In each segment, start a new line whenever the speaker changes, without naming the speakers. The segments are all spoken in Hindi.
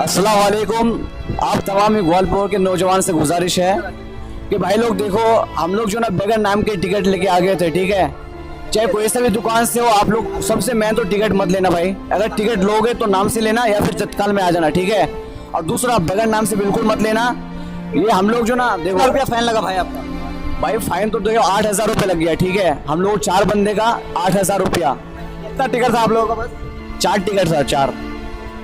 अस्सलाम वालेकुम। आप तमाम ग्वालपुर के नौजवान से गुजारिश है कि भाई लोग देखो, हम लोग जो ना बगैर नाम के टिकट लेके आ गए थे, ठीक है। चाहे कोई सा भी दुकान से हो, आप लोग सबसे मेन तो टिकट मत लेना भाई। अगर टिकट लोगे तो नाम से लेना या फिर तत्काल में आ जाना, ठीक है। और दूसरा, बगैर नाम से बिल्कुल मत लेना। ये हम लोग जो ना देखो,
रुपया फाइन लगा भाई आपका?
भाई फाइन तो देखो 8,000 रुपये लग गया, ठीक है। हम लोग 4 बंदे का 8,000 रुपया।
कितना टिकट था आप लोगों का? बस
4 टिकट था, 4।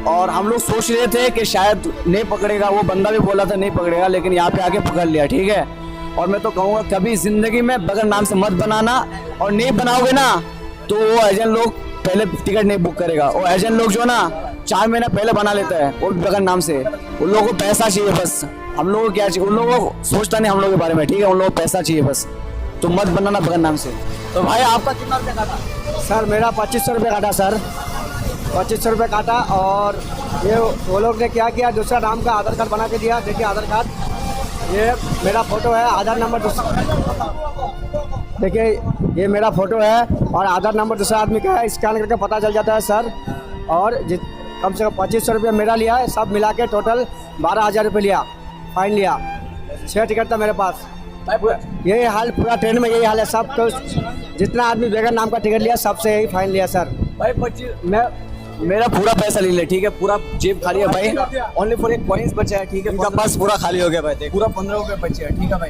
और हम लोग सोच रहे थे कि शायद नहीं पकड़ेगा, वो बंदा भी बोला था नहीं पकड़ेगा, लेकिन यहाँ पे आके पकड़ लिया, ठीक है। और मैं तो कहूँगा कभी जिंदगी में बगैर नाम से मत बनाना, और नहीं बनाओगे ना तो वो एजेंट लोग पहले टिकट नहीं बुक करेगा। और एजेंट लोग जो ना 4 महीना पहले बना लेता है, वो बगैर नाम से। उन लोगों को पैसा चाहिए बस। हम लोगों को क्या चाहिए? उन लोगों को सोचता नहीं हम लोगों के बारे में, ठीक है। उन लोगों को पैसा चाहिए बस, तो मत बनाना बगैर नाम से।
तो भाई आपका कितना रुपया काटा?
सर मेरा 2500 रुपये काटा सर, 2500 रुपये काटा। और ये वो लोग ने क्या किया, दूसरा नाम का आधार कार्ड बना के दिया। देखिए आधार कार्ड, ये मेरा फ़ोटो है, आधार नंबर देखिए ये मेरा फ़ोटो है और आधार नंबर दूसरा आदमी का है। स्कैन करके पता चल जाता है सर। और कम से कम 2500 रुपये मेरा लिया है, सब मिला के टोटल 12,000 रुपये लिया, फाइन लिया। 6 टिकट था मेरे पास। यही हाल पूरा ट्रेन में, यही हाल है सब। तो जितना आदमी बगैर नाम का टिकट लिया सबसे यही फाइन लिया सर।
भाई 25 मेरा पूरा पैसा ले ले, ठीक है। पूरा जेब खाली है भाई, ओनली फॉर एक कॉइन्स बचा है, ठीक है।
इनका पर्स पूरा खाली हो गया भाई, देख।
पूरा 15 रुपये बचे हैं, ठीक है भाई।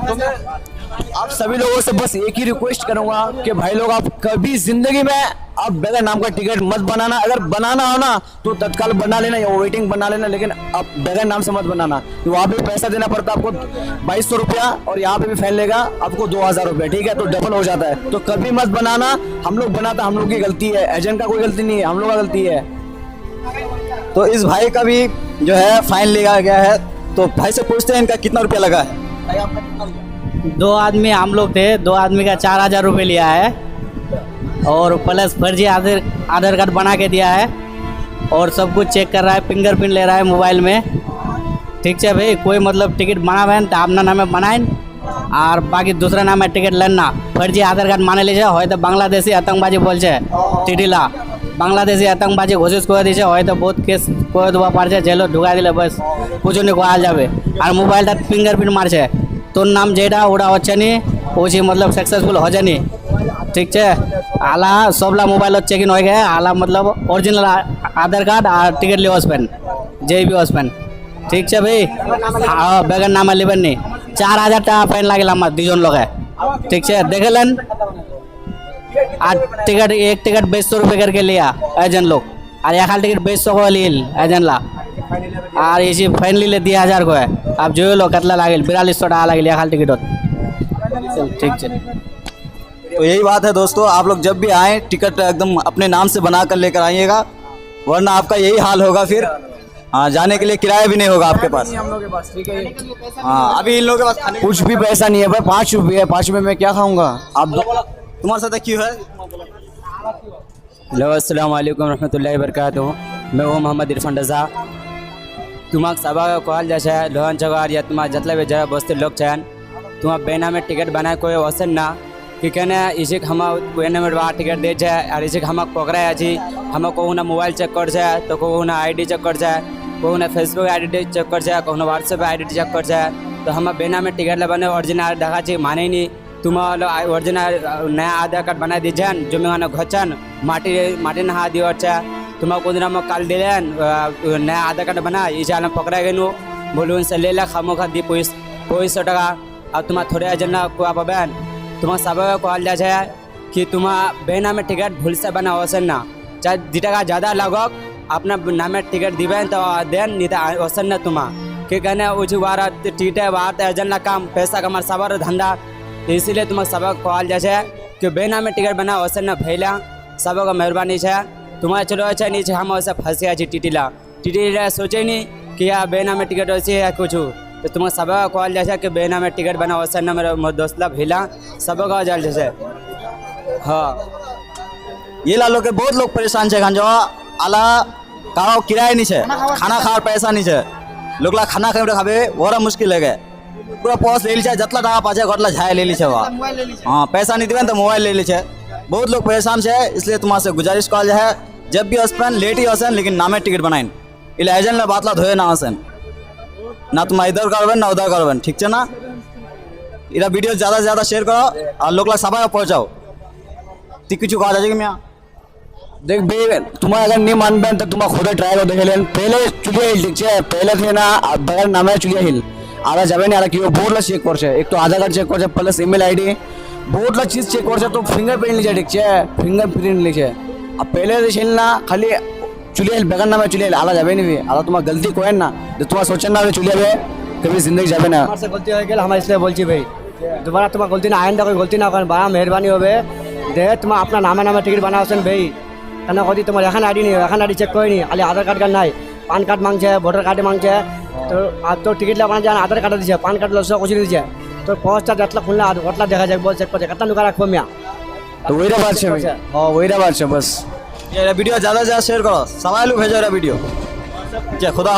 तो मैं आप सभी लोगों से बस एक ही रिक्वेस्ट करूंगा कि भाई लोग, आप कभी जिंदगी में आप बगैर नाम का टिकट मत बनाना। अगर बनाना हो ना तो तत्काल बना लेना या वेटिंग बना लेना, लेकिन आप बगैर नाम से मत बनाना। तो वहाँ पे पैसा देना पड़ता है आपको 2200 रुपया, और यहाँ पे भी फाइन लेगा आपको 2,000 रुपया, ठीक है। तो डबल हो जाता है, तो कभी मत बनाना। हम लोग बनाता, हम लोग की गलती है, एजेंट का कोई गलती नहीं है, हम लोग का गलती है।
तो इस भाई का भी जो है फाइन लिया गया है। तो भाई से पूछते हैं इनका कितना रुपया लगा है। भाई आपका कितना लिया?
2 आदमी हम लोग थे, 2 आदमी का 4,000 रुपये लिया है, और प्लस फर्जी आधार कार्ड बना के दिया है, और सब कुछ चेक कर रहा है, फिंगरप्रिंट ले रहा है मोबाइल में। ठीक है भाई, कोई मतलब टिकट बनावें तो अपना नाम बनाएं, और बाकी दूसरा नाम टिकट लेना। फर्जी आधार कार्ड माने लीजिए, হয়তো বাংলাদেশি আতঙ্কবাজি বলছে টিটিলা, বাংলাদেশি আতঙ্কবাজি ঘোষিত করে দিয়েছে, হয়তো বহুত কেস করে দেওয়া পারছে, জেলে ঢুকাই দিলে বাস পুজনে কোয়া যাবে। আর মোবাইলটা ফিঙ্গারপ্রিন্ট মারছে, তোর নাম যেটা ওটা হচ্ছে নি, ওই मतलब सक्सेसफुल हो जानी, ठीक है। आला सबला मोबाइल चेकिंग हो गया, आला मतलब ओरिजिनल आधार कार्ड और टिकट लियो पेन, जे भी पेन, ठीक है भाई। हाँ बेगर नाम लेबेन नहीं। 4,000 टाका फाइन लगे हमारे 2 जन लोग है, ठीक है। देखें और टिकट एक टिकट 2200 रुपये करके लिया एजेंट लोग, और एक हाल टिकट 2200 को लील एजेंट ला, और इसी फाइन ले 10,000 को है। आप जो लो कतला लगे 4200 टाका लगे एक हाल टिकट, ठीक है।
तो यही बात है दोस्तों, आप लोग जब भी आएँ टिकट एकदम अपने नाम से बना कर लेकर आइएगा, वरना आपका यही हाल होगा फिर। हाँ, जाने के लिए किराया भी नहीं होगा आपके पास।
हम लोग के पास, ठीक है।
हाँ, अभी इन लोगों के पास खाने
कुछ भी पैसा नहीं है भाई, 5 रुपये है, 5 रुपये में क्या खाऊंगा? आप दो।
तुम्हारे साथ क्यों है?
हेलो अस्सलाम वालेकुम रहमतुल्लाहि वबरकातुहू। मैं हूँ मोहम्मद इरफान रजा। तुम्हाक सभा कॉल जैसे लोहन जगह या तुम्हारा जतला भी जगह बस्ते लोग चैन तुम्हारा बेना में टिकट बनाए कोई वसन ना कि कहने इसी हम बेना में टिकट दे जाए, और इसी हम पकड़ा अच्छी हम कहूँ ना मोबाइल चेक कर जाए, तो कहूँ ना ID चेक कर जाए, कहूँ ना फेसबुक ID चेक कर जाए, कहूँ ना व्हाट्सएप ID चेक कर जाए। तो हम बेना में टिकट बने ओरिजिनल ढका चाहिए माने नहीं। तुम्हारा ओरिजिनल नया आधार कार्ड बना दीजिए, जो मैं घोचन माटी नहा दियो। तुम्हारा को दिन हम कल दिलेन नया आधार कार्ड बना, इसे हम पकड़ा गए बोलूँ उनसे ले ला खामो खा दी 200 टाका। अब तुम्हारा थोड़े जना को आप बहन तुम्हारा सब कॉल जाए कि तुम्हारा बेना में टिकट भूल से बना वसन ना, चाहे 2 टाका ज़्यादा लगोग अपना नाम में टिकट दिबेन तो देन नहीं तो वसन ना तुम्हारा कि कहने उची वारा टीटे वार एजेंट काम पैसा कमार सबर धंधा। इसीलिए तुम्हारा सब कॉल जाए कि बेना में टिकट बना वसन ना भैला सबका मेहरबानी है। तुम्हारा चलो अच्छा नीचे हम वैसे फंसे अच्छी टीटीला सोचे नहीं कि यार बेना में टिकट वैसे है कुछ। तो तुम्हारा सब कॉल जैसे कि बेना में टिकट बना वैसे ना मेरा दोस्तला भैला सब का जाल जैसे। हाँ,
ये लालो के बहुत लोग परेशान है, जो आला कहाँ किराया नहीं है, खाना खार पैसा नहीं है, लोग ला खाना खावे वरा मुश्किल है। पूरा पॉस ले लीजिए, जतला टाका पाचे घटला झाए ले लीजिए वहाँ। हाँ, पैसा नहीं देवें तो मोबाइल ले लीजिए। बहुत लोग परेशान है, इसलिए तुम्हारे से गुजारिश कॉल है जब भी हस्बैंड लेट ही हसन लेकिन नामे टिकट बनाएं। इला एजेंट में बातला धोए ना आसेन ना तुम इधर करबेन ना उधर करबेन ठीक है ना इला वीडियो ज़्यादा से ज़्यादा शेयर करो और लोग सभा पहुँचाओ ती कुछ कहा जाए कि मैं
देख बे तुम्हारा अगर नहीं मान तो तुम्हारा खुद ट्राई कर देखे लेन पहले चुलिया हिल ठीक है पहले थे ना बगैर नाम है चुलिया हिल आधा जाबे नहीं आ रहा कि वो बोर्ड ला चेक कर एक तो आधार कार्ड चेक कर प्लस ईमेल आईडी बोर्ड ला चीज चेक कर तो फिंगरप्रिंट लीजिए ठीक है फिंगरप्रिंट लीजिए अब पहले हिल ना खाली चुलिया हिल बगैर नाम है चुलिया हिल आधा जाबे नहीं भी आधा तुम्हारा गलती कोई ना जो तुम्हारा सोचना ना चुलिया बे कभी जिंदगी जाबे ना
हमारे से गलती हो गई हम इसलिए बोलची भाई दोबारा तुम्हारा गलती ना आइंदा कोई गलती ना करें बड़ा मेहरबानी हो दे तुम्हारा अपना नामे टिकट बना होसेन भाई কেন কদি তোমার এখন আইডি নেই এখন আইডি চেক করিনি খালি আধার কার্ড নাই পান কার্ড মাংছে ভোটার কার্ড মাংছে তো আর তোর টিকিট লাগানো যায় আধার কার্ড দিছে পান কার্ড লস কচি দিছে তোর পোস্টটা যেতলা খুললে আর ওটলা দেখা যায় বল চেক করছে কত নুকা রাখবো মিয়া
तो वही बात है भाई हाँ वही बात है बस
ये वीडियो ज़्यादा से ज़्यादा शेयर करो सवाल भेजो वीडियो क्या खुदा